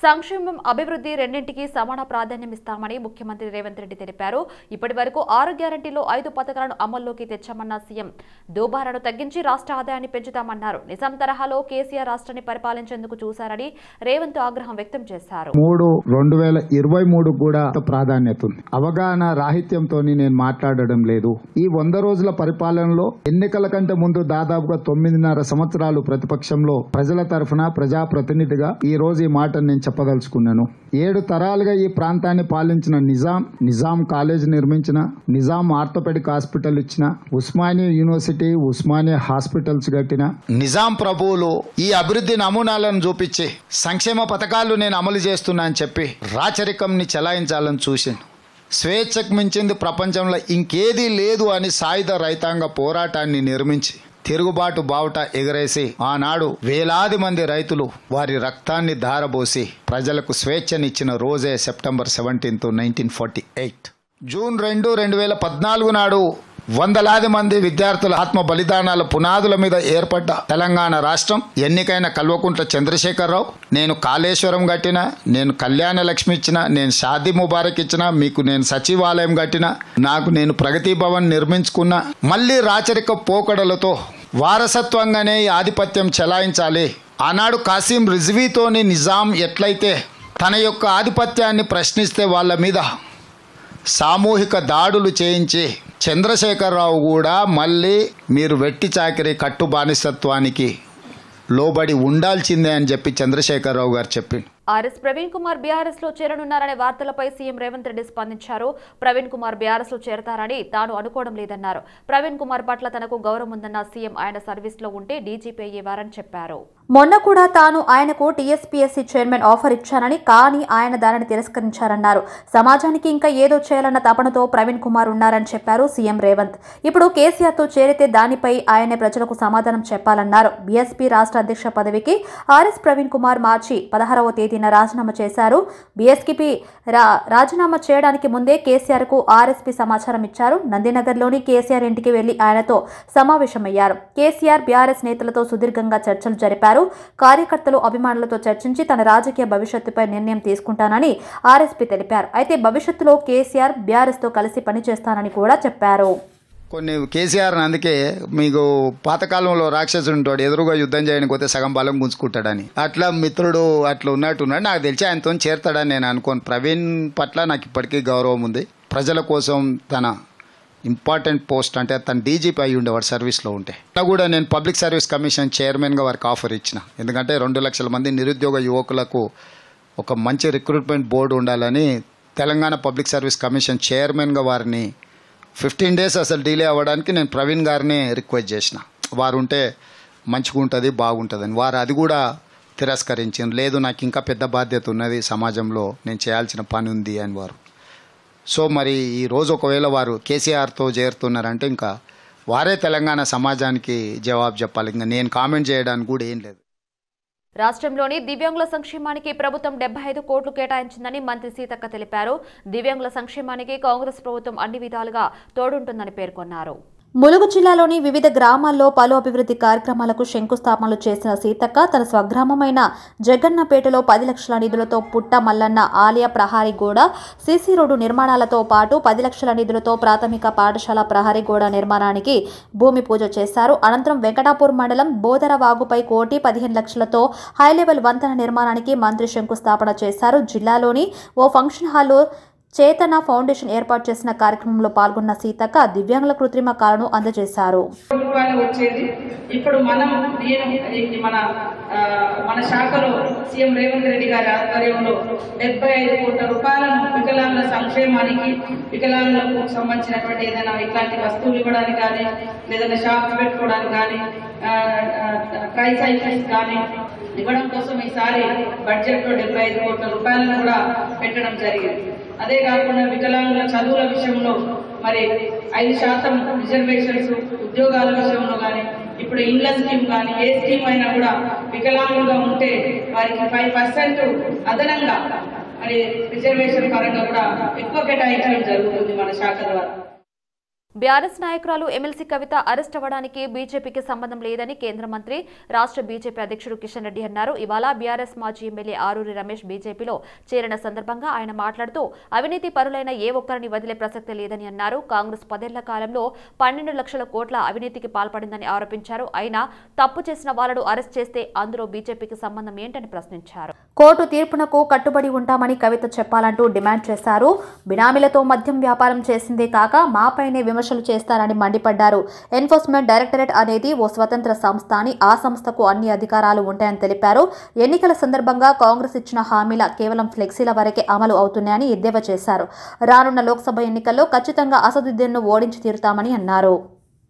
సంక్షేమం అభివృద్ధి రెండింటికి సమాన ప్రాధాన్యం ఇస్తామని ముఖ్యమంత్రి రేవంత్ రెడ్డి తెలిపారు. ఇప్పటివరకు 6 గ్యారంటీలో 5 పథకాలను అమల్లోకి తెచ్చామన్న సీఎం దోబారాను తగ్గించి రాష్ట్ర ఆదాయాన్ని పెంచుతామన్నారు. నిజాం తరహాలో కేసీఆర్ రాష్ట్రాన్ని పరిపాలించేందుకు చూశారని రేవంత్ ఆగ్రహం వ్యక్తం చేశారు. 2023 కూడా ప్రాధాన్యత ఉంది. అవగాహన రాహిత్యంతో నేను మాట్లాడడం లేదు. ఈ 100 రోజుల పరిపాలనలో ఎన్నికల కంటే ముందు దాదాపుగా 9.5 సంవత్సరాలు ప్రతిపక్షంలో ప్రజల తరఫున ప్రజాప్రతినిధిగా ఈ రోజు ఈ మాట నేను చెప్పదలుచుకున్నాను. 7 తరాలుగా ఈ ప్రాంతాన్ని పాలించిన నిజాం కాలేజ్ నిర్మించిన, నిజాం ఆర్థోపెడిక్ హాస్పిటల్ ఇచ్చిన, ఉస్మానియా యూనివర్సిటీ, ఉస్మానియా హాస్పిటల్స్ కట్టిన నిజాం ప్రభువులు ఈ అభివృద్ధి నమూనాలను చూపించి సంక్షేమ పథకాలు నేను అమలు చేస్తున్నా అని చెప్పి రాచరికంని చెలాయించాలని చూసింది. స్వేచ్ఛకు మించింది ప్రపంచంలో ఇంకేదీ లేదు అని సాయుధ రైతాంగ పోరాటాన్ని నిర్మించి తిరుగుబాటు బావుట ఎగరేసి ఆనాడు వేలాది మంది రైతులు వారి రక్తాన్ని ధారబోసి ప్రజలకు స్వేచ్ఛనిచ్చిన రోజే సెప్టెంబర్ 17, 1948. జూన్ 2, 2014 నాడు వందలాది మంది విద్యార్థుల ఆత్మ బలిదానాల పునాదుల మీద ఏర్పడ్డ తెలంగాణ రాష్ట్రం ఎన్నికైన కల్వకుంట్ల చంద్రశేఖరరావు నేను కాళేశ్వరం కట్టిన, నేను కళ్యాణ లక్ష్మి ఇచ్చిన, నేను షాదీ ముబారక్ ఇచ్చిన, మీకు నేను సచివాలయం కట్టిన, నాకు నేను ప్రగతి భవన్ నిర్మించుకున్న, మళ్ళీ రాచరిక పోకడలతో వారసత్వంగానే ఆధిపత్యం చెలాయించాలి. ఆనాడు కాసిం రిజ్వీతోని నిజాం ఎట్లయితే తన యొక్క ఆధిపత్యాన్ని ప్రశ్నిస్తే వాళ్ళ మీద సామూహిక దాడులు చేయించి చంద్రశేఖరరావు కూడా మళ్ళీ మీరు వెట్టి చాకిరి కట్టు బానిసత్వానికి లోబడి ఉండాల్సిందే అని చెప్పి చంద్రశేఖరరావు గారు చెప్పిండు. ఆర్ఎస్ ప్రవీణ్ కుమార్ బీఆర్ఎస్ లో చేరనున్నారనే వార్తలపై సీఎం రేవంత్ రెడ్డి స్పందించారు. ప్రవీణ్ కుమార్ బీఆర్ఎస్ లో చేరతారని తాను అనుకోవడం లేదన్నారు. ప్రవీణ్ కుమార్ పట్ల తనకు గౌరవం ఉందన్న సీఎం ఆయన సర్వీస్ లో ఉంటే డీజీపీ అయ్యేవారని చెప్పారు. మొన్న కూడా తాను ఆయనకు టీఎస్పీఎస్సీ చైర్మన్ ఆఫర్ ఇచ్చానని, కానీ ఆయన దానిని తిరస్కరించారన్నారు. సమాజానికి ఇంకా ఏదో చేయాలన్న తపనతో ప్రవీణ్ కుమార్ ఉన్నారని చెప్పారు సీఎం రేవంత్. ఇప్పుడు కేసీఆర్ తో చేరితే దానిపై ఆయనే ప్రజలకు సమాధానం చెప్పాలన్నారు. బీఎస్పీ రాష్ట్ర అధ్యక్ష పదవికి ఆర్ఎస్ ప్రవీణ్ కుమార్ మార్చి 16వ తేదీన రాజీనామా చేశారు. బీఎస్పీ రాజీనామా చేయడానికి ముందే కేసీఆర్ కు ఆర్ఎస్పీ సమాచారం ఇచ్చారు. నందినగర్లోని కేసీఆర్ ఇంటికి వెళ్లి ఆయనతో సమావేశమయ్యారు. కేసీఆర్ బీఆర్ఎస్ నేతలతో సుదీర్ఘంగా చర్చలు జరిపారు. కార్యకర్తలు, అభిమానులతో చర్చించి తన రాజకీయ భవిష్యత్తుపై నిర్ణయం తీసుకుంటానని ఆర్ఎస్పీ తెలిపారు. అయితే భవిష్యత్తులో కేసీఆర్ బీఆర్ఎస్ తో కలిసి పనిచేస్తానని కూడా చెప్పారు. కొన్ని కేసీఆర్ అందుకే మీకు పాతకాలంలో రాక్షసుడు ఉంటాడు, ఎదురుగా యుద్ధం చేయడానికి పోతే సగం బలం గుంజుకుంటాడని, అట్లా మిత్రుడు అట్లా ఉన్నట్టున్నాడు. నాకు తెలిసి ఆయనతో చేరతాడని నేను అనుకోను. ప్రవీణ్ పట్ల నాకు ఇప్పటికీ గౌరవం ఉంది. ప్రజల కోసం తన ఇంపార్టెంట్ పోస్ట్ అంటే తన డీజీపీ అయ్యి ఉండేవాడు సర్వీస్లో ఉంటే. అలా కూడా నేను పబ్లిక్ సర్వీస్ కమిషన్ చైర్మన్గా వారికి ఆఫర్ ఇచ్చిన. ఎందుకంటే 2 లక్షల మంది నిరుద్యోగ యువకులకు ఒక మంచి రిక్రూట్మెంట్ బోర్డు ఉండాలని తెలంగాణ పబ్లిక్ సర్వీస్ కమిషన్ చైర్మన్గా వారిని 15 days అసలు డిలే అవ్వడానికి నేను ప్రవీణ్ గారిని రిక్వెస్ట్ చేసిన. వారు ఉంటే మంచిగా ఉంటుంది, బాగుంటుందని. వారు అది కూడా తిరస్కరించారు. లేదు, నాకు ఇంకా పెద్ద బాధ్యత ఉన్నది, సమాజంలో నేను చేయాల్సిన పని ఉంది అని వారు. సో మరి ఈరోజు ఒకవేళ వారు కేసీఆర్తో చేరుతున్నారంటే ఇంకా వారే తెలంగాణ సమాజానికి జవాబు చెప్పాలి. ఇంకా నేను కామెంట్ చేయడానికి కూడా ఏం లేదు. రాష్ట్రంలోని దివ్యాంగుల సంక్షేమానికి ప్రభుత్వం 75 కోట్లు కేటాయించిందని మంత్రి సీతక్క తెలిపారు. దివ్యాంగుల సంక్షేమానికి కాంగ్రెస్ ప్రభుత్వం అన్ని విధాలుగా తోడుంటుందని పేర్కొన్నారు. ములుగు జిల్లాలోని వివిధ గ్రామాల్లో పలు అభివృద్ధి కార్యక్రమాలకు శంకుస్థాపనలు చేసిన సీతక్క తన స్వగ్రామమైన జగన్నపేటలో 10 లక్షల నిధులతో పుట్ట మల్లన్న ఆలయ ప్రహారీ గోడ, సీసీ రోడ్డు నిర్మాణాలతో పాటు 10 లక్షల నిధులతో ప్రాథమిక పాఠశాల ప్రహారీ గోడ నిర్మాణానికి భూమి పూజ చేశారు. అనంతరం వెంకటాపూర్ మండలం బోదరవాగుపై 1,15 లక్షలతో హైలెవెల్ వంతెన నిర్మాణానికి మంత్రి శంకుస్థాపన చేశారు. జిల్లాలోని ఓ ఫంక్షన్ హాల్లో చేతన ఫౌండేషన్ ఏర్పాటు చేసిన కార్యక్రమంలో పాల్గొన్న సీతక్క దివ్యాంగుల కృత్రిమ కారును అందజేశారు. ఇప్పుడు మన శాఖలో సీఎం రేవంత్ రెడ్డి గారి ఆధ్వర్యంలో 75 కోట్ల రూపాయలను వికలాంగుల సంక్షేమానికి, వికలాంగులకు సంబంధించినటువంటి ఏదైనా ఇట్లాంటి వస్తువులు ఇవ్వడానికి కానీ, లేదంటే షాప్స్ పెట్టుకోవడానికి కానీ, ట్రై సైకిల్స్ కానీ ఇవ్వడం కోసం ఈసారి బడ్జెట్ లో 75 కోట్ల రూపాయలను కూడా పెట్టడం జరిగింది. అదే కాకుండా వికలాంగుల చదువుల విషయంలో మరి 5% రిజర్వేషన్స్, ఉద్యోగాల విషయంలో కానీ, ఇప్పుడు ఇళ్ల స్కీమ్ కానీ ఏ స్కీమ్ అయినా కూడా వికలాంగులుగా ఉంటే వారికి 5% అదనంగా మరి రిజర్వేషన్ పరంగా కూడా ఎక్కువ కేటాయించడం జరుగుతుంది మన శాఖ ద్వారా. బీఆర్ఎస్ నాయకురాలు ఎమ్మెల్సీ కవిత అరెస్ట్ అవ్వడానికి బీజేపీకి సంబంధం లేదని కేంద్ర మంత్రి రాష్ట్ర బీజేపీ అధ్యక్షుడు కిషన్ రెడ్డి అన్నారు. ఇవాళ బీఆర్ఎస్ మాజీ ఎమ్మెల్యే ఆరూరి రమేష్ బీజేపీలో చేరిన సందర్భంగా ఆయన మాట్లాడుతూ అవినీతి పరులైన ఏ ఒక్కరిని వదిలే ప్రసక్తి లేదని అన్నారు. కాంగ్రెస్ 10 ఏళ్ల కాలంలో 12 లక్షల కోట్ల అవినీతికి పాల్పడిందని ఆరోపించారు. అయినా తప్పు చేసిన వాళ్లను అరెస్ట్ చేస్తే అందులో బీజేపీకి సంబంధం ఏంటని ప్రశ్నించారు. కోర్టు తీర్పునకు కట్టుబడి ఉంటామని కవిత చెప్పాలంటూ డిమాండ్ చేశారు. బినామీలతో మద్యం వ్యాపారం చేసిందే కాక మాపైనే విమర్శలు చేస్తారని మండిపడ్డారు. ఎన్ఫోర్స్మెంట్ డైరెక్టరేట్ అనేది ఓ స్వతంత్ర సంస్థ అని, ఆ సంస్థకు అన్ని అధికారాలు ఉంటాయని తెలిపారు. ఎన్నికల సందర్భంగా కాంగ్రెస్ ఇచ్చిన హామీల కేవలం ఫ్లెక్సీల వరకే అమలు అవుతున్నాయని ఎద్దేవా చేశారు. రానున్న లోక్సభ ఎన్నికల్లో ఖచ్చితంగా అసదుద్దీన్ను ఓడించి తీరుతామని అన్నారు.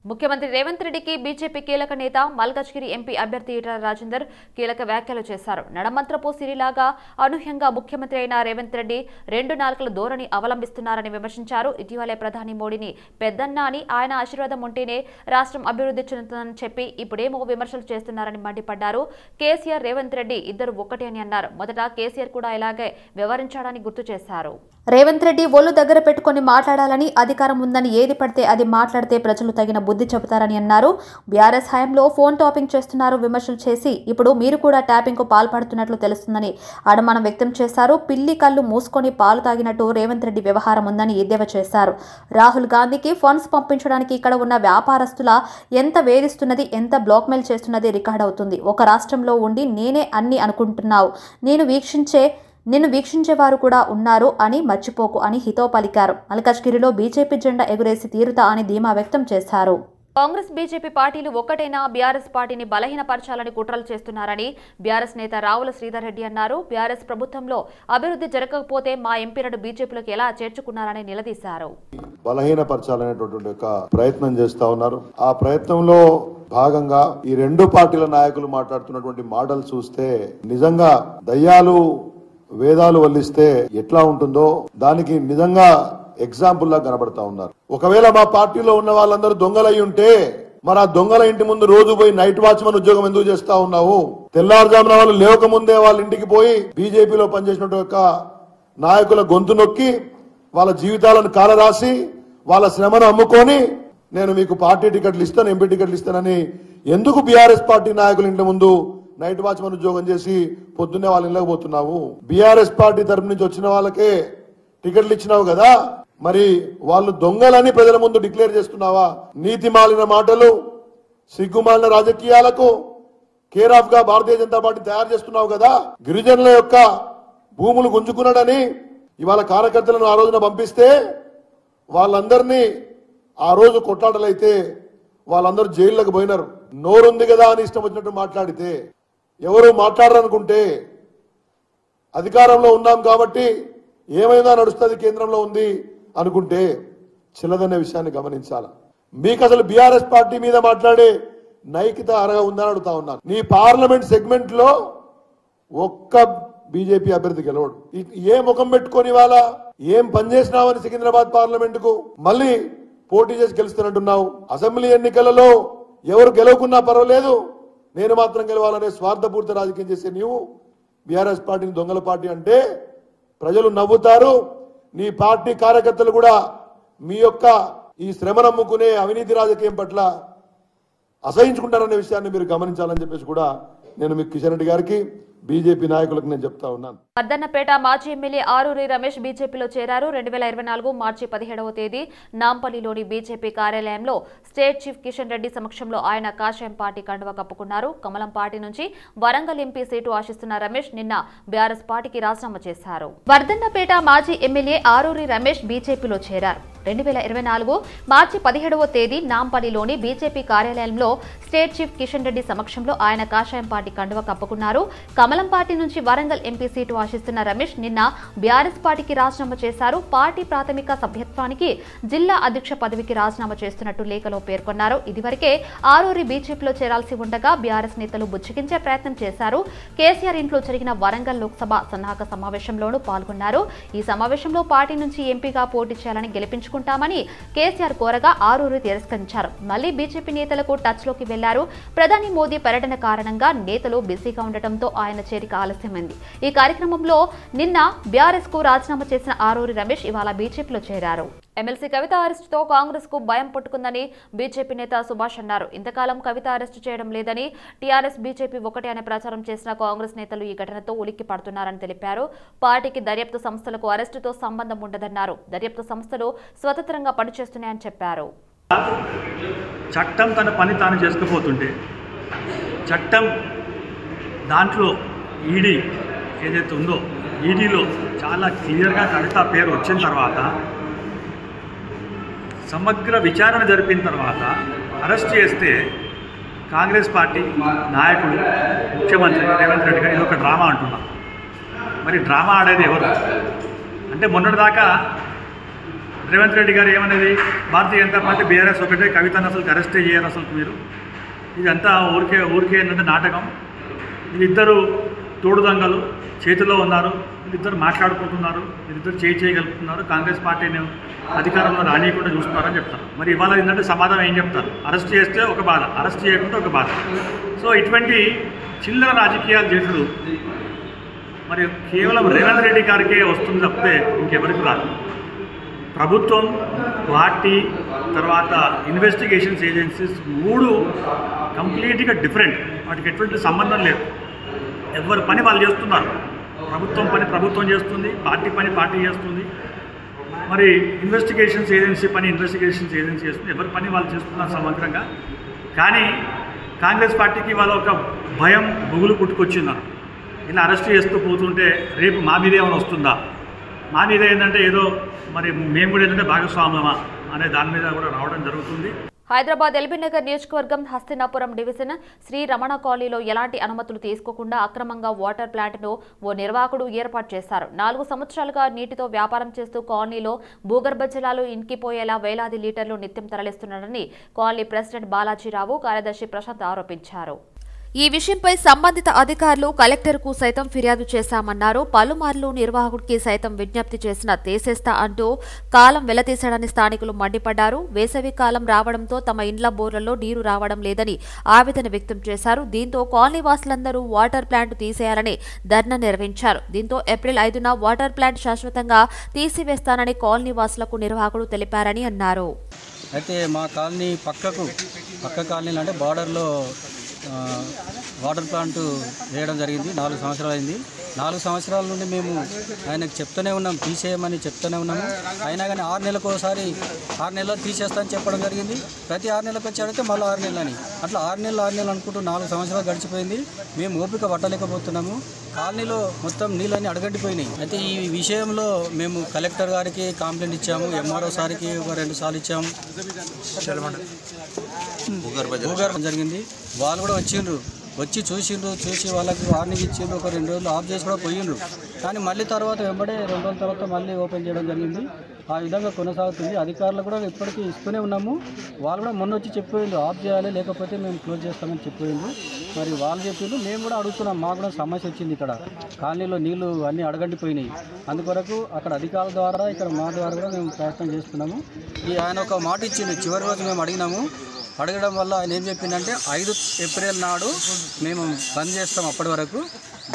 ముఖ్యమంత్రి రేవంత్ రెడ్డికి బీజేపీ కీలక నేత మల్కజ్గిరి ఎంపీ అభ్యర్థి ఈటల రాజేందర్ కీలక వ్యాఖ్యలు చేశారు. నడమంత్రపు సిరిలాగా అనూహ్యంగా ముఖ్యమంత్రి అయిన రేవంత్ రెడ్డి 2 నాలుకల ధోరణి అవలంబిస్తున్నారని విమర్శించారు. ఇటీవలే ప్రధాని మోడీని పెద్దన్న అని, ఆయన ఆశీర్వాదం ఉంటేనే రాష్ట్రం అభివృద్ధి చెందుతుందని చెప్పి ఇప్పుడేమో విమర్శలు చేస్తున్నారని మండిపడ్డారు. కేసీఆర్, రేవంత్ రెడ్డి ఇద్దరు ఒక్కటే అని అన్నారు. మొదట కేసీఆర్ కూడా ఇలాగే వ్యవహరించాడని గుర్తు చేశారు. రేవంత్ రెడ్డి ఒళ్ళు దగ్గర పెట్టుకుని మాట్లాడాలని, అధికారం ఉందని ఏది పడితే అది మాట్లాడితే ప్రజలు తగిన బుద్ధి చెబుతారని అన్నారు. బీఆర్ఎస్ హయాంలో ఫోన్ టాపింగ్ చేస్తున్నారు విమర్శలు చేసి ఇప్పుడు మీరు కూడా ట్యాపింగ్ కు పాల్పడుతున్నట్లు తెలుస్తుందని అనుమానం వ్యక్తం చేశారు. పిల్లి కళ్ళు మూసుకొని పాలు తాగినట్టు రేవంత్ రెడ్డి వ్యవహారం ఉందని ఎద్దేవా చేశారు. రాహుల్ గాంధీకి ఫండ్స్ పంపించడానికి ఇక్కడ ఉన్న వ్యాపారస్తుల ఎంత వేధిస్తున్నది, ఎంత బ్లాక్మెయిల్ చేస్తున్నది రికార్డ్ అవుతుంది. ఒక రాష్ట్రంలో ఉండి నేనే అన్ని అనుకుంటున్నావు, నిన్ను వీక్షించేవారు కూడా ఉన్నారు అని మర్చిపోకు అని హితవు పలికారు. మల్కజ్గిరిలో బీజేపీ జెండా ఎగురేసి తీరుతా అని ధీమా వ్యక్తం చేశారు. కాంగ్రెస్ బీజేపీ పార్టీలు ఒక్కటైనా బీఆర్ఎస్ పార్టీని బలహీనపరచాలని కుట్రలు చేస్తున్నారని బీఆర్ఎస్ నేత రావుల శ్రీధర్ రెడ్డి అన్నారు. బీఆర్ఎస్ ప్రభుత్వంలో అభివృద్ధి జరగకపోతే మా ఎంపీలను బీజేపీలోకి ఎలా చేర్చుకున్నారని నిలదీశారు. బలహీనపరచాలనేటువంటి ఒక ప్రయత్నం చేస్తా ఉన్నారు. ఆ ప్రయత్నంలో భాగంగా ఈ 2 పార్టీల నాయకులు మాట్లాడుతున్నటువంటి మాటలు చూస్తే నిజంగా దయ్యాలు వేదాలు వల్లిస్తే ఎట్లా ఉంటుందో దానికి నిజంగా ఎగ్జాంపుల్ లా కనబడతా ఉన్నారు. ఒకవేళ మా పార్టీలో ఉన్న వాళ్ళందరూ దొంగలై ఉంటే మరి ఆ దొంగల ఇంటి ముందు రోజు పోయి నైట్ వాచ్మన్ ఉద్యోగం ఎందుకు చేస్తా ఉన్నావు? తెల్లారుజామున వాళ్ళు లేవక ముందే వాళ్ళ ఇంటికి పోయి బీజేపీలో పనిచేసిన నాయకుల గొంతు నొక్కి వాళ్ళ జీవితాలను కాలరాసి వాళ్ళ శ్రమను అమ్ముకొని నేను మీకు పార్టీ టికెట్లు ఇస్తాను, ఎంపీ టికెట్లు ఇస్తానని ఎందుకు బీఆర్ఎస్ పార్టీ నాయకుల ఇంటి ముందు నైట్ వాచ్మన్ ఉద్యోగం చేసి పొద్దున్నే వాళ్ళ ఇళ్ళకి పోతున్నావు? బీఆర్ఎస్ పార్టీ తరపు నుంచి వచ్చిన వాళ్ళకే టికెట్లు ఇచ్చినావు కదా, మరి వాళ్ళు దొంగలని ప్రజల ముందు డిక్లేర్ చేస్తున్నావా? నీతి మాలిన మాటలు, సిగ్గుమాలిన రాజకీయాలకు కేర్ ఆఫ్ గా భారతీయ జనతా పార్టీ తయారు చేస్తున్నావు కదా. గిరిజనుల యొక్క భూములు గుంజుకున్నాడని ఇవాళ కార్యకర్తలను ఆ రోజున పంపిస్తే వాళ్ళందరినీ ఆ రోజు కొట్లాటలైతే వాళ్ళందరూ జైల్లోకి పోయినారు. నోరుంది కదా అని ఇష్టం వచ్చినట్టు మాట్లాడితే, ఎవరు మాట్లాడరనుకుంటే అధికారంలో ఉన్నాం కాబట్టి ఏమైనా నడుస్తుంది, కేంద్రంలో ఉంది అనుకుంటే చిల్లదనే విషయాన్ని గమనించాల. మీకు అసలు బీఆర్ఎస్ పార్టీ మీద మాట్లాడే నైతికత అరగా ఉందని అడుగుతా ఉన్నాను. నీ పార్లమెంట్ సెగ్మెంట్ లో ఒక్క బీజేపీ అభ్యర్థి గెలవడు. ఏ ముఖం పెట్టుకొని వాళ్ళ ఏం పనిచేసినావని సికింద్రాబాద్ పార్లమెంట్ కు మళ్ళీ పోటీ చేసి గెలుస్తున్నట్టున్నావు. అసెంబ్లీ ఎన్నికలలో ఎవరు గెలవకున్నా పర్వాలేదు, నేను మాత్రం గెలవాలనే స్వార్థపూర్తి రాజకీయం చేసే నీవు బీఆర్ఎస్ పార్టీని దొంగల పార్టీ అంటే ప్రజలు నవ్వుతారు. నీ పార్టీ కార్యకర్తలు కూడా మీ యొక్క ఈ శ్రమ నమ్ముకునే అవినీతి రాజకీయం పట్ల అసహించుకుంటారనే విషయాన్ని మీరు గమనించాలని చెప్పేసి కూడా నేను మీ కిషన్ రెడ్డి గారికి బీజేపీ నాయకులకు నేను చెప్తా ఉన్నాను. వర్ధన్నపేట మాజీ ఎమ్మెల్యే ఆరూరి రమేష్ బీజేపీలో చేరారు. 2024 మార్చి 17వ తేదీ నాంపల్లిలోని బీజేపీ కార్యాలయంలో స్టేట్ చీఫ్ కిషన్ రెడ్డి సమక్షంలో ఆయన కాషాయం పార్టీ కండువా కప్పుకున్నారు. కమలం పార్టీ నుంచి వరంగల్ ఎంపీ సీటు ఆశిస్తున్న రమేష్ నిన్న బీఆర్ఎస్ పార్టీకి రాజీనామా చేశారు. వర్ధన్నపేట మాజీ ఎమ్మెల్యే ఆరూరి రమేష్ బీజేపీలో చేరారు. 2024 మార్చి 17వ తేదీ నాంపల్లిలోని బీజేపీ కార్యాలయంలో స్టేట్ చీఫ్ కిషన్ రెడ్డి సమక్షంలో ఆయన కాషాయం పార్టీ కండువా కప్పుకున్నారు. కమలం పార్టీ నుంచి వరంగల్ ఎంపీ సీటు ఆశిస్తున్న రమేష్ నిన్న బీఆర్ఎస్ పార్టీకి రాజీనామా చేశారు. పార్టీ ప్రాథమిక సభ్యత్వానికి జిల్లా అధ్యక్ష పదవికి రాజీనామా చేస్తున్నట్టు లేఖలో పేర్కొన్నారు. ఇదివరకే ఆరూరి బీజేపీలో చేరాల్సి ఉండగా బీఆర్ఎస్ నేతలు బుజ్జగించే ప్రయత్నం చేశారు. కేసీఆర్ ఇంట్లో జరిగిన వరంగల్ లోక్సభ సన్నాహక సమావేశంలోనూ పాల్గొన్నారు. ఈ సమావేశంలో పార్టీ నుంచి ఎంపీగా పోటీ చేయాలని గెలిపించుకుంటామని కేసీఆర్ కోరగా ఆరూరి తిరస్కరించారు. మళ్లీ బీజేపీ నేతలకు టచ్ లోకి వెళ్లారు. ప్రధాని మోదీ పర్యటన కారణంగా నేతలు బిజీగా ఉండటంతో ఆయన చేరిక ఆలస్యమైంది. ఈ కార్యక్రమంలో నిన్న బీఆర్ఎస్ కు రాజీనామా చేసిన ఆరూరి రమేష్ ఇవాళ బీజేపీలో చేరారు. ఎమ్మెల్సీ కవిత అరెస్టుతో కాంగ్రెస్ కు భయం పుట్టుకుందని బీజేపీ నేత సుభాష్ అన్నారు. ఇంతకాలం కవిత అరెస్టు చేయడం లేదని, టీఆర్ఎస్ బీజేపీ ఒకటే అనే ప్రచారం చేసిన కాంగ్రెస్ నేతలు ఈ ఘటనతో ఉలిక్కి పడుతున్నారని తెలిపారు. పార్టీకి దర్యాప్తు సంస్థలకు అరెస్టుతో సంబంధం ఉండదన్నారు. దర్యాప్తు సంస్థలు స్వతంత్రంగా పనిచేస్తున్నాయని చెప్పారు. చట్టం తన పని తాను చేసుకుపోతుంటే చట్టం దాంట్లో ఈడీ ఏదైతే ఉందో ఈడీలో చాలా క్లియర్గా కవిత పేరు వచ్చిన తర్వాత సమగ్ర విచారణ జరిపిన తర్వాత అరెస్ట్ చేస్తే కాంగ్రెస్ పార్టీ నాయకుడు ముఖ్యమంత్రి రేవంత్ రెడ్డి గారు ఇది ఒక డ్రామా అంటున్నాం. మరి డ్రామా ఆడేది ఎవరు అంటే మొన్నటిదాకా రేవంత్ రెడ్డి గారు ఏమనేది భారతీయ జనతా పార్టీ బీఆర్ఎస్ ఒకటే, కవితను అసలు అరెస్టే చేయరు అసలు మీరు, ఇదంతా ఊరికే ఏంటంటే నాటకం, వీళ్ళిద్దరూ తోడుదంగలు చేతిలో ఉన్నారు, వీళ్ళిద్దరు మాట్లాడుకుంటున్నారు, వీళ్ళిద్దరు చేయగలుగుతున్నారు, కాంగ్రెస్ పార్టీని అధికారంలో రానియకుండా చూస్తున్నారని చెప్తారు. మరి ఇవాళ ఏంటంటే సమాధానం ఏం చెప్తారు? అరెస్ట్ చేస్తే ఒక బాధ, అరెస్ట్ చేయకుండా ఒక బాధ. సో ఇటువంటి చిల్లర రాజకీయాలు చేసుడు మరి కేవలం రేవంత్ రెడ్డి గారికే వస్తుంది తప్పితే ఇంకెవరికి రాదు. ప్రభుత్వం, పార్టీ, తర్వాత ఇన్వెస్టిగేషన్స్ ఏజెన్సీస్ మూడు కంప్లీట్గా డిఫరెంట్, వాటికి ఎటువంటి సంబంధం లేదు. ఎవరి పని వాళ్ళు చేస్తున్నారు. ప్రభుత్వం పని ప్రభుత్వం చేస్తుంది, పార్టీ పని పార్టీ చేస్తుంది, మరి ఇన్వెస్టిగేషన్స్ ఏజెన్సీ పని ఇన్వెస్టిగేషన్స్ ఏజెన్సీ చేస్తుంది. ఎవరి పని వాళ్ళు చేస్తున్నారు సమగ్రంగా. కానీ కాంగ్రెస్ పార్టీకి వాళ్ళ ఒక భయం బుగులు పుట్టుకొచ్చిన్నారు. ఇలా అరెస్ట్ చేస్తూ పోతుంటే రేపు మా మీద ఏమైనా వస్తుందా, మా మీద ఏంటంటే ఏదో మరి మేము కూడా ఏంటంటే భాగస్వామ్యమా అనే దాని మీద కూడా రావడం జరుగుతుంది. హైదరాబాద్ ఎల్బీనగర్ నియోజకవర్గం హస్తినాపురం డివిజన్ శ్రీ రమణ కాలనీలో ఎలాంటి అనుమతులు తీసుకోకుండా అక్రమంగా వాటర్ ప్లాంట్ను ఓ నిర్వాహకుడు ఏర్పాటు చేశారు. 4 సంవత్సరాలుగా నీటితో వ్యాపారం చేస్తూ కాలనీలో భూగర్భ జలాలు ఇంకిపోయేలా వేలాది లీటర్లు నిత్యం తరలిస్తున్నారని కాలనీ ప్రెసిడెంట్ బాలాజీరావు, కార్యదర్శి ప్రశాంత్ ఆరోపించారు. ఈ విషయంపై సంబంధిత అధికారులు కలెక్టర్కు సైతం ఫిర్యాదు చేశామన్నారు. పలుమార్లు నిర్వాహకుడికి సైతం విజ్ఞప్తి చేసినా తీసేస్తా అంటూ కాలం వెలతీశాడని స్థానికులు మండిపడ్డారు. వేసవి కాలం రావడంతో తమ ఇండ్ల బోర్లలో నీరు రావడం లేదని ఆవేదన వ్యక్తం చేశారు. దీంతో కాలనీ వాసులందరూ వాటర్ ప్లాంట్ తీసేయాలని ధర్నా నిర్వహించారు. దీంతో ఏప్రిల్ 5న వాటర్ ప్లాంట్ శాశ్వతంగా తీసివేస్తానని కాలనీ వాసులకు నిర్వాహకుడు తెలిపారని అన్నారు. అయితే మా కాలనీ పక్క కాలనీలు అంటే బార్డర్లో వాటర్ ప్లాంట్ వేయడం జరిగింది. 4 సంవత్సరాలు అయింది. 4 సంవత్సరాల నుండి మేము ఆయనకు చెప్తూనే ఉన్నాం, తీసేయమని చెప్తూనే ఉన్నాము. అయినా కానీ 6 నెలలకు ఒకసారి 6 నెలలు తీసేస్తామని చెప్పడం జరిగింది. ప్రతి 6 నెలలకు వచ్చాడితే మళ్ళీ 6 నెలలు అని అట్లా 6 నెలలు అనుకుంటూ 4 సంవత్సరాలు గడిచిపోయింది. మేము ఓపిక పట్టలేకపోతున్నాము. కాలనీలో మొత్తం నీళ్ళని అడగండిపోయినాయి. అయితే ఈ విషయంలో మేము కలెక్టర్ గారికి కంప్లైంట్ ఇచ్చాము, ఎంఆర్ఓ సార్కి ఒక 2 సార్లు ఇచ్చాము. భూగర్భం జరిగింది. వాళ్ళు కూడా వచ్చి చూసి వాళ్ళకి వార్నింగ్ ఇచ్చిండ్రు. ఒక 2 రోజులు ఆఫ్ చేసి కూడా పోయిండ్రు. కానీ మళ్ళీ తర్వాత వెంబడే 2 రోజుల తర్వాత మళ్ళీ ఓపెన్ చేయడం జరిగింది. ఆ విధంగా కొనసాగుతుంది. అధికారులు కూడా ఇప్పటికీ ఇస్తూనే ఉన్నాము. వాళ్ళు కూడా మొన్న వచ్చి చెప్పిపోయిండ్రు ఆఫ్ చేయాలి, లేకపోతే మేము క్లోజ్ చేస్తామని చెప్పిపోయిండ్రు. మరి వాళ్ళు చెప్పిండ్రు, మేము కూడా అడుగుతున్నాం. మాకు కూడా సమస్య వచ్చింది. ఇక్కడ కాలనీలో నీళ్లు అన్నీ అడగండిపోయినాయి. అందుకొరకు అక్కడ అధికారుల ద్వారా ఇక్కడ మా ద్వారా కూడా మేము ప్రయత్నం చేస్తున్నాము. ఆయన ఒక మాట ఇచ్చిండు. చివరి రోజు మేము అడగడం వల్ల ఆయన ఏం చెప్పిందంటే 5 ఏప్రిల్ నాడు మేము బంద్ చేస్తాం, అప్పటి వరకు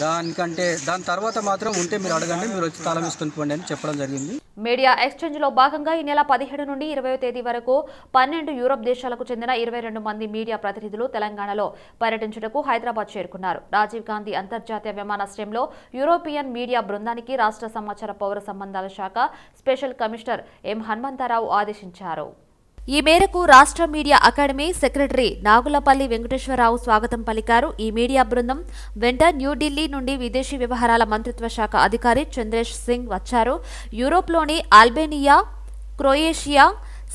దాని తర్వాత మాత్రం ఉంటే మీరు అడగండి, మీరు వచ్చి తాళం వేసుకొని పోండి అని చెప్పడం జరిగింది. మీడియా ఎక్స్చేంజ్ లో భాగంగా ఈ నెల 17 నుండి 20వ తేదీ వరకు 12 యూరోప్ దేశాలకు చెందిన 22 మంది మీడియా ప్రతినిధులు తెలంగాణలో పర్యటించుటకు హైదరాబాద్ చేరుకున్నారు. రాజీవ్ గాంధీ అంతర్జాతీయ విమానాశ్రయంలో యూరోపియన్ మీడియా బృందానికి రాష్ట్ర సమాచార పౌర సంబంధాల శాఖ స్పెషల్ కమిషనర్ ఎం హనుమంతరావు ఆదేశించారు. ఈ మేరకు రాష్ట్ర media academy secretary Nagulapalli Venkateswararao స్వాగతం పలికారు. ఈ మీడియా బృందం వెంట న్యూఢిల్లీ నుండి విదేశీ వ్యవహారాల మంత్రిత్వ శాఖ అధికారి చంద్రేష్ సింగ్ వచ్చారు. యూరోప్లోని అల్బేనియా, క్రొయేషియా,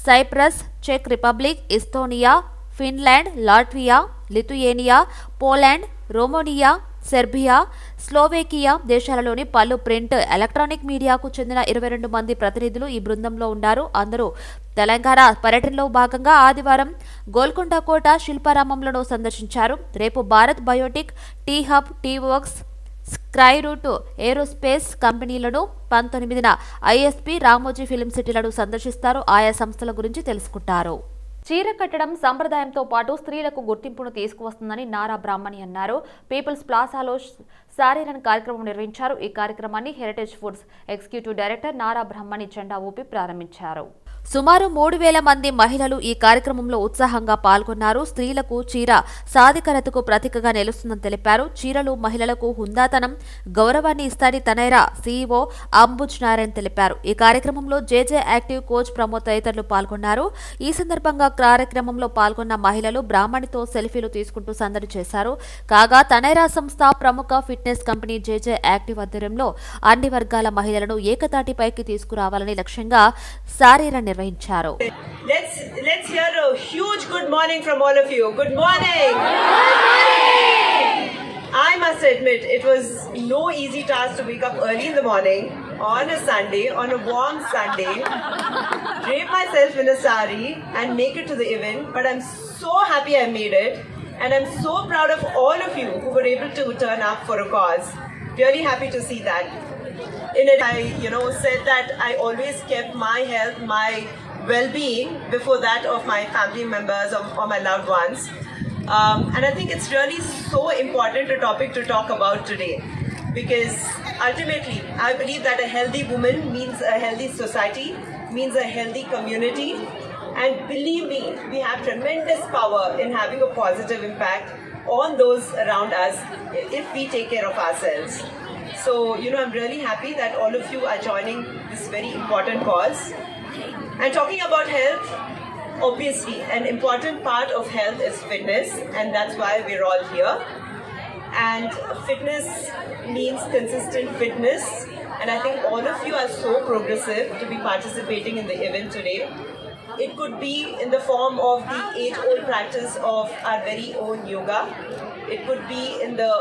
సైప్రస్, చెక్ Republic, Estonia, Finland, Latvia, Lithuania, Poland, Romania, Serbia, Slovakia దేశాలలోని పలు ప్రింట్, ఎలక్ట్రానిక్ మీడియాకు చెందిన 22 మంది ప్రతినిధులు ఈ బృందంలో ఉన్నారు. అందరూ తెలంగాణ పర్యటనలో భాగంగా ఆదివారం గోల్కొండ కోట, శిల్పారామంలను సందర్శించారు. రేపు Bharat biotech, T hub, T works, Skyroot aerospace కంపెనీలను 19న ఐఎస్పీ, రామోజీ ఫిల్మ్ సిటీలను సందర్శిస్తారు. ఆయా సంస్థల గురించి తెలుసుకుంటారు. చీర కట్టడం సంప్రదాయంతో పాటు స్త్రీలకు గుర్తింపును తీసుకువస్తుందని నారా బ్రాహ్మణి అన్నారు. పీపుల్స్ ప్లాజాలో సారీ రన్ కార్యక్రమం నిర్వహించారు. ఈ కార్యక్రమాన్ని Heritage Foods executive director Nara Brahmani జెండా ఊపి ప్రారంభించారు. సుమారు 3000 మంది మహిళలు ఈ కార్యక్రమంలో ఉత్సాహంగా పాల్గొన్నారు. స్త్రీలకు చీర సాధికారతకు ప్రతీకగా నిలుస్తుందని తెలిపారు. చీరలు మహిళలకు హుందాతనం, గౌరవాన్ని ఇస్తారని తనైరా సీఈఓ అంబుజ్ నారాయణ్ తెలిపారు. ఈ కార్యక్రమంలో జేజే యాక్టివ్ కోచ్ ప్రమోద్ తదితరులు పాల్గొన్నారు. ఈ సందర్భంగా కార్యక్రమంలో పాల్గొన్న మహిళలు బ్రాహ్మణితో సెల్ఫీలు తీసుకుంటూ సందడి చేశారు. కాగా తనైరా సంస్థ ప్రముఖ ఫిట్నెస్ కంపెనీ జేజే యాక్టివ్ ఆధ్వర్యంలో అన్ని వర్గాల మహిళలను ఏకతాటిపైకి తీసుకురావాలని లక్ష్యంగా సారీ రన్ నిర్వహించారు. Let's hear a huge good morning from all of you. Good morning. I must admit it was no easy task to wake up early in the morning on a Sunday, on a warm Sunday, drape myself in a sari and make it to the event, but I'm so happy I made it, and I'm so proud of all of you who were able to turn up for a cause. Really happy to see that. In it, I said that I always kept my health, my well-being before that of my family members or my loved ones. And I think it's really so important a topic to talk about today, because ultimately I believe that a healthy woman means a healthy society, means a healthy community, and believe me, we have tremendous power in having a positive impact on those around us if we take care of ourselves. So, I'm really happy that all of you are joining this very important cause. And talking about health, obviously, an important part of health is fitness, and that's why we're all here. And fitness means consistent fitness, and I think all of you are so progressive to be participating in the event today. It could be in the form of the age-old practice of our very own yoga. It could be in the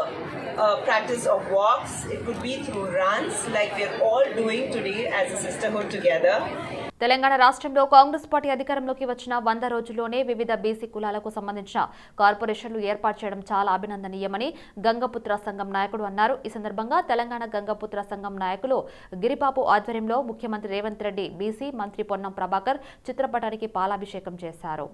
practice of walks. It could be through runs like we're all doing today as a sisterhood together. Telangana రాష్ట్రంలో Congress party అధికారంలోకి వచ్చిన 100 రోజుల్లోనే వివిధ BC కులాలకు సంబంధించిన కార్పొరేషన్లు ఏర్పాటు చేయడం చాలా అభినందనీయమని గంగపుత్ర సంఘం నాయకుడు అన్నారు. ఈ సందర్భంగా తెలంగాణ గంగపుత్ర సంఘం నాయకులు గిరిబాబు ఆధ్వర్యంలో ముఖ్యమంత్రి రేవంత్ రెడ్డి బీసీ మంత్రి పొన్నం ప్రభాకర్ చిత్రపటానికి పాలాభిషేకం చేశారు.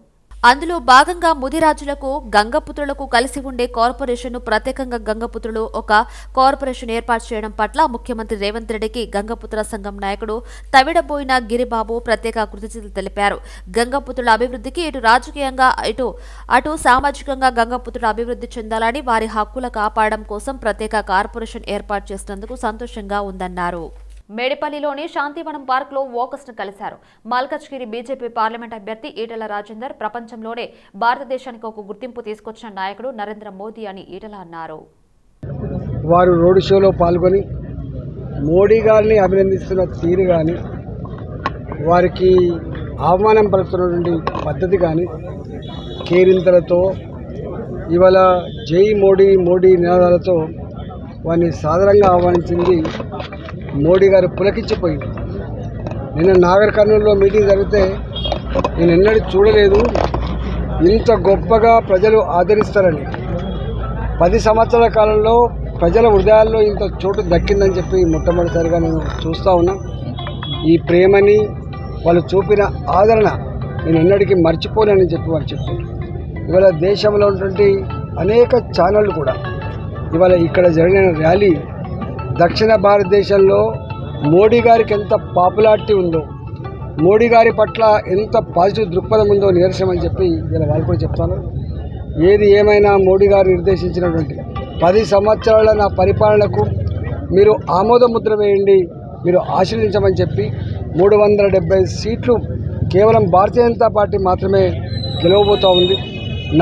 అందులో భాగంగా ముదిరాజులకు గంగపుత్రులకు కలిసి ఉండే కార్పొరేషన్ను ప్రత్యేకంగా గంగపుత్రులు ఒక కార్పొరేషన్ ఏర్పాటు చేయడం పట్ల ముఖ్యమంత్రి రేవంత్ రెడ్డికి గంగపుత్ర సంఘం నాయకుడు తవిడబోయిన గిరిబాబు ప్రత్యేక కృతజ్ఞతలు తెలిపారు. గంగపుత్రుల అభివృద్ధికి ఇటు రాజకీయంగా అటు సామాజికంగా గంగపుత్రుల అభివృద్ధి చెందాలని వారి హక్కుల కాపాడడం కోసం ప్రత్యేక కార్పొరేషన్ ఏర్పాటు చేసినందుకు సంతోషంగా ఉందన్నారు. మేడిపల్లిలోని శాంతివనం పార్క్లో వాకర్స్ ను కలిశారు. మల్కజ్గిరి బీజేపీ పార్లమెంట్ అభ్యర్థి ఈటెల రాజేందర్ ప్రపంచంలోనే భారతదేశానికి ఒక గుర్తింపు తీసుకొచ్చిన నాయకుడు నరేంద్ర మోదీ అని ఈటెల అన్నారు. వారు రోడ్ షోలో పాల్గొని మోడీ గారిని అభినందిస్తున్న తీరు కానీ, వారికి ఆహ్వానం పలుకుతున్నటువంటి పద్ధతి కానీ, కేరింతలతో ఇవాళ జై మోడీ మోడీ నినాదాలతో వారిని సాదరంగా ఆహ్వానించింది మోడీ గారు పులకించిపోయింది. నిన్న నాగర్ కర్నూలులో మీటింగ్ జరిగితే నేను ఎన్నడూ చూడలేదు ఇంత గొప్పగా ప్రజలు ఆదరిస్తారని. 10 సంవత్సరాల కాలంలో ప్రజల హృదయాల్లో ఇంత చోటు దక్కిందని చెప్పి మొట్టమొదటిసారిగా నేను చూస్తూ ఉన్నా. ఈ ప్రేమని వాళ్ళు చూపిన ఆదరణ నేను ఎన్నటికీ మర్చిపోలేనని చెప్పి వాళ్ళు చెప్పారు. ఇవాళ దేశంలో ఉన్నటువంటి అనేక ఛానళ్ళు కూడా ఇవాళ ఇక్కడ జరిగిన ర్యాలీ దక్షిణ భారతదేశంలో మోడీ గారికి ఎంత పాపులారిటీ ఉందో, మోడీ గారి పట్ల ఎంత పాజిటివ్ దృక్పథం ఉందో నిరసనమని చెప్పి ఇలా వాళ్ళు కూడా చెప్తాను. ఏది ఏమైనా మోడీ గారు నిర్దేశించినటువంటి 10 సంవత్సరాల నా పరిపాలనకు మీరు ఆమోద ముద్ర వేయండి, మీరు ఆశీర్వదించమని చెప్పి 370 సీట్లు కేవలం భారతీయ జనతా పార్టీ మాత్రమే గెలవబోతూ ఉంది.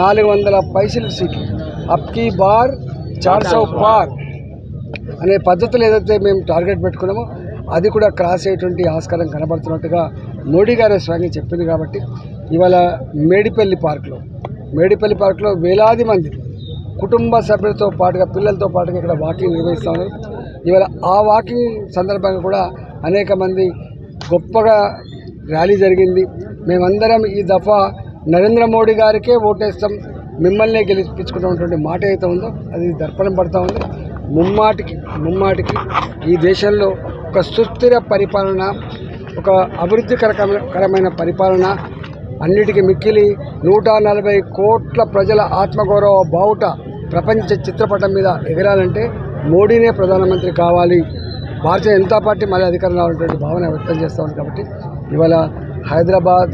400 పైసలు సీట్లు అప్కీ బార్ 400 పార్ అనే పద్ధతులు ఏదైతే మేము టార్గెట్ పెట్టుకున్నామో అది కూడా క్రాస్ అయ్యేటువంటి ఆస్కారం కనబడుతున్నట్టుగా మోడీ గారు స్వయంగా చెప్పింది. కాబట్టి ఇవాళ మేడిపల్లి పార్క్లో వేలాది మంది కుటుంబ సభ్యులతో పాటుగా పిల్లలతో పాటుగా ఇక్కడ వాకింగ్ నిర్వహిస్తూ ఉన్నారు. ఇవాళ ఆ వాకింగ్ సందర్భంగా కూడా అనేక మంది గొప్పగా ర్యాలీ జరిగింది. మేమందరం ఈ దఫా నరేంద్ర మోడీ గారికే ఓటేస్తాం, మిమ్మల్నే గెలిపించుకున్నటువంటి మాట అయితే ఉందో అది దర్పణం పడుతూ ఉంది. ముమ్మాటికి ఈ దేశంలో ఒక సుస్థిర పరిపాలన, ఒక అభివృద్ధికరమైన పరిపాలన, అన్నిటికీ మిక్కిలి 140 కోట్ల ప్రజల ఆత్మగౌరవ బావుట ప్రపంచ చిత్రపటం మీద ఎగరాలంటే మోడీనే ప్రధానమంత్రి కావాలి, భారతీయ జనతా పార్టీ మళ్ళీ అధికారంలో ఉన్నటువంటి భావన వ్యక్తం చేస్తూ ఉంది. కాబట్టి ఇవాళ హైదరాబాద్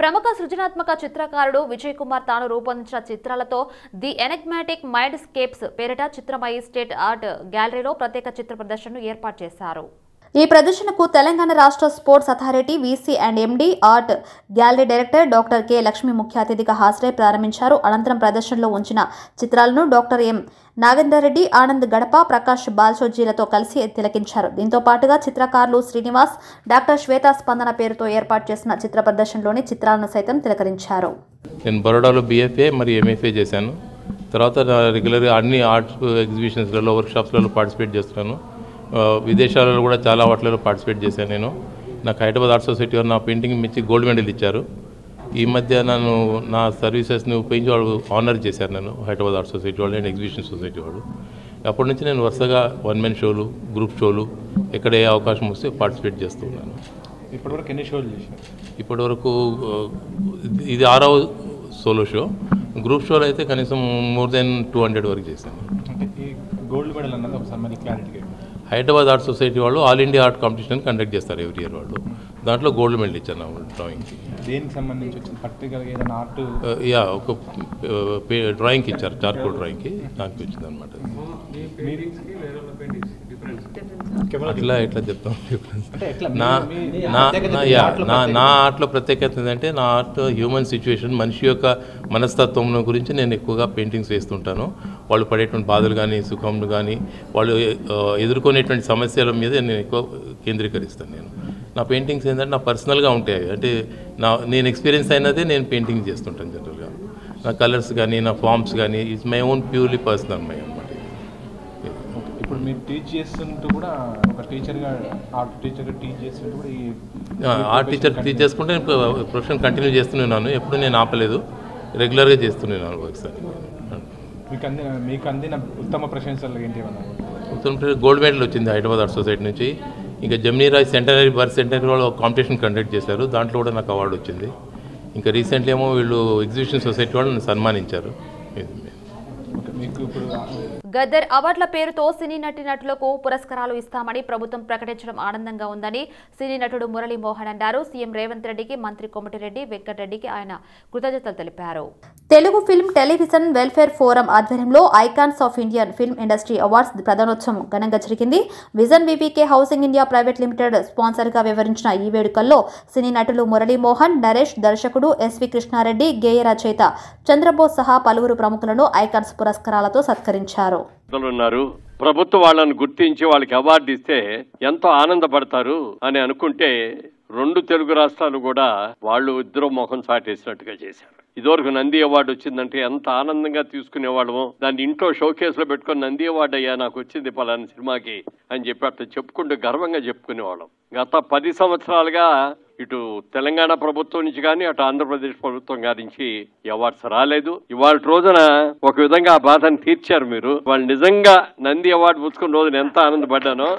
ప్రముఖ సృజనాత్మక చిత్రకారుడు విజయ్ కుమార్ తాను రూపొందించిన చిత్రాలతో ది ఎనగ్మాటిక్ మైండ్ స్కేప్స్ పేరిట చిత్రమయి స్టేట్ ఆర్ట్ గ్యాలరీలో ప్రత్యేక చిత్ర ప్రదర్శనను ఏర్పాటు చేశారు. ఈ ప్రదర్శనకు తెలంగాణ రాష్ట్ర sports authority VC and MD art gallery director doctor K Lakshmi ముఖ్య అతిథిగా హాజరై ప్రారంభించారు. అనంతరం ప్రదర్శనలో ఉంచిన చిత్రాలను డాక్టర్ ఎం నాగేందర్ రెడ్డి, ఆనంద్ గడప, ప్రకాష్ బాల్సోజీలతో కలిసి తిలకించారు. దీంతో పాటుగా చిత్రకారులు శ్రీనివాస్, డాక్టర్ శ్వేతా స్పందన పేరుతో ఏర్పాటు చేసిన చిత్ర ప్రదర్శనలోని చిత్రాలను సైతం తిలకరించారు. నేను బరోడాలో BFA మరియు MFA చేశాను. తర్వాత రెగ్యులర్గా అన్ని ఆర్ట్ ఎగ్జిబిషన్స్లలో, వర్క్షాప్స్లలో పార్టిసిపేట్ చేస్తున్నాను. విదేశాలలో కూడా చాలా వాటిలో పార్టిసిపేట్ చేశాను. నేను నాకు హైదరాబాద్ ఆర్ట్ సొసైటీ వారు నా పెయింటింగ్ మెచ్చి గోల్డ్ మెడల్ ఇచ్చారు. ఈ మధ్య నన్ను నా సర్వీసెస్ని ఉపయోగించి వాళ్ళు ఆనర్ చేశారు నన్ను హైదరాబాద్ ఆర్ట్ సొసైటీ వాళ్ళు అండ్ ఎగ్జిబిషన్ సొసైటీ వాళ్ళు. అప్పటి నుంచి నేను వరుసగా 1-man షోలు, గ్రూప్ షోలు ఎక్కడ ఏ అవకాశం వస్తే పార్టిసిపేట్ చేస్తూ ఉన్నాను. ఇప్పటివరకు ఎన్ని షోలు చేశారు? ఇప్పటివరకు ఇది 6వ సోలో షో. గ్రూప్ షోలు అయితే కనీసం మోర్ దెన్ 200 వరకు చేశాను. ఈ గోల్డ్ మెడల్ అన్నది ఒకసారి మళ్ళీ క్లారిటీ. హైదరాబాద్ ఆర్ట్ సొసైటీ వాళ్ళు all India art competition conduct చేస్తారు ఎవ్రీ ఇయర్. వాళ్ళు దాంట్లో గోల్డ్ మెడల్ ఇచ్చారు నా డ్రాయింగ్కి. దేనికి సంబంధించి వచ్చింది? పర్టికులర్గా ఏదైనా ఆర్ట్? ఒక డ్రాయింగ్కి ఇచ్చారు, చార్కోల్ డ్రాయింగ్కి, దానికి వచ్చింది అనమాట. ఎట్లా చెప్తాం డిఫరెన్స్? నా ఆర్ట్లో ప్రత్యేకత ఏంటంటే నా ఆర్ట్ హ్యూమన్ సిచ్యువేషన్, మనిషి యొక్క మనస్తత్వం గురించి నేను ఎక్కువగా పెయింటింగ్స్ వేస్తుంటాను. వాళ్ళు పడేటువంటి బాధలు కానీ, సుఖంలు కానీ, వాళ్ళు ఎదుర్కొనేటువంటి సమస్యల మీద నేను ఎక్కువ కేంద్రీకరిస్తాను. నా పెయింటింగ్స్ ఏంటంటే నా పర్సనల్గా ఉంటాయి. అంటే నేను ఎక్స్పీరియన్స్ అయినదే నేను పెయింటింగ్ చేస్తుంటాను జనరల్గా. నా కలర్స్ కానీ, నా ఫార్మ్స్ కానీ, it's my own purely personal my అనమాట. ఇప్పుడు మీరు టీచ్ చేస్తుంటూ కూడా ఒక టీచర్గా, ఆర్ట్ టీచర్గా టీచ్ చేస్తుంటూ కూడా ఈ ఆర్ట్ టీచర్ టీచ్ చేసుకుంటే నేను ప్రొఫెషన్ కంటిన్యూ చేస్తున్నాను. ఎప్పుడు నేను ఆపలేదు, రెగ్యులర్గా చేస్తున్నాను వర్క్స్. మీకు అందిన ఉత్తమ ప్రశంసలు ఏంటి? ఉత్తమ గోల్డ్ మెడల్ వచ్చింది హైదరాబాద్ ఆర్ట్ సొసైటీ నుంచి. ఇంకా Jamini Roy centenary birth centenary వాళ్ళు కాంపిటీషన్ కండక్ట్ చేశారు, దాంట్లో కూడా నాకు అవార్డు వచ్చింది. ఇంకా రీసెంట్లీ ఏమో వీళ్ళు ఎగ్జిబిషన్ సొసైటీ వాళ్ళు నన్ను సన్మానించారు. గద్దర్ అవార్డుల పేరుతో సినీ నటులకు పురస్కారాలు ఇస్తామని ప్రభుత్వం ప్రకటించడం ఆనందంగా ఉందని సినీ నటుడు మురళీ మోహన్ అన్నారు. సీఎం రేవంత్ రెడ్డికి, మంత్రి కోమటిరెడ్డి వెంకటరెడ్డికి ఆయన కృతజ్ఞతలు తెలిపారు. Telugu film television welfare forum ఆధ్వర్యంలో icons of Indian film industry awards ప్రధానోత్సవం ఘనంగా జరిగింది. Vision VVK housing India private limited స్పాన్సర్గా వ్యవహరించిన ఈ వేడుకల్లో సినీ నటులు మురళీ మోహన్, నరేష్, దర్శకుడు ఎస్వి కృష్ణారెడ్డి, గేయ రచయిత చంద్రబోస్ సహా పలువురు ప్రముఖులను ఐకాన్స్ పురస్కారాలతో సత్కరించారు. ప్రభుత్వం వాళ్ళని గుర్తించి వాళ్ళకి అవార్డు ఇస్తే ఎంతో ఆనందపడతారు అని అనుకుంటే 2 తెలుగు రాష్ట్రాలు కూడా వాళ్ళు ఇద్దరు ముఖం చాటేసినట్టుగా చేశారు. ఇదివరకు నంది అవార్డు వచ్చిందంటే ఎంత ఆనందంగా తీసుకునేవాళ్ళము. దాన్ని ఇంట్లో షోకేస్లో పెట్టుకుని నంది అవార్డు అయ్యా నాకు వచ్చింది పలానా సినిమాకి అని చెప్పి అట్లా చెప్పుకుంటూ గర్వంగా చెప్పుకునేవాళ్ళం. గత 10 సంవత్సరాలుగా ఇటు తెలంగాణ ప్రభుత్వం నుంచి కానీ, అటు ఆంధ్రప్రదేశ్ ప్రభుత్వం గారి నుంచి అవార్డ్స్ రాలేదు. ఇవాళ రోజున ఒక విధంగా ఆ బాధను తీర్చారు మీరు. వాళ్ళు నిజంగా నంది అవార్డు పుచ్చుకున్న రోజున ఎంత ఆనందపడ్డానో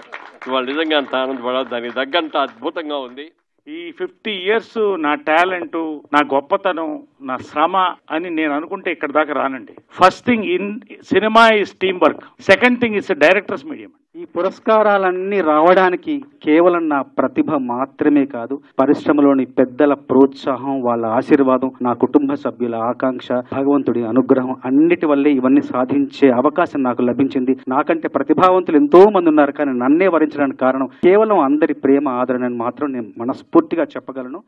ఇవాళ నిజంగా అంత ఆనందపడాలి. దానికి తగ్గంత అద్భుతంగా ఉంది. ఈ 50 years నా టాలెంట్, నా గొప్పతనం, నా శ్రమ అని నేను అనుకుంటే ఇక్కడ దాకా రానండి. First thing in cinema is team work. Second thing is director's medium. ఈ పురస్కారాలన్నీ రావడానికి కేవలం నా ప్రతిభ మాత్రమే కాదు, పరిశ్రమలోని పెద్దల ప్రోత్సాహం, వాళ్ళ ఆశీర్వాదం, నా కుటుంబ సభ్యుల ఆకాంక్ష, భగవంతుడి అనుగ్రహం అన్నిటి వల్లే ఇవన్నీ సాధించే అవకాశం నాకు లభించింది. నాకంటే ప్రతిభావంతులు ఎంతో మంది ఉన్నారు, కానీ నన్నే వరించడానికి కారణం కేవలం అందరి ప్రేమ, ఆదరణని మాత్రం నేను మనస్ఫూర్తిగా చెప్పగలను.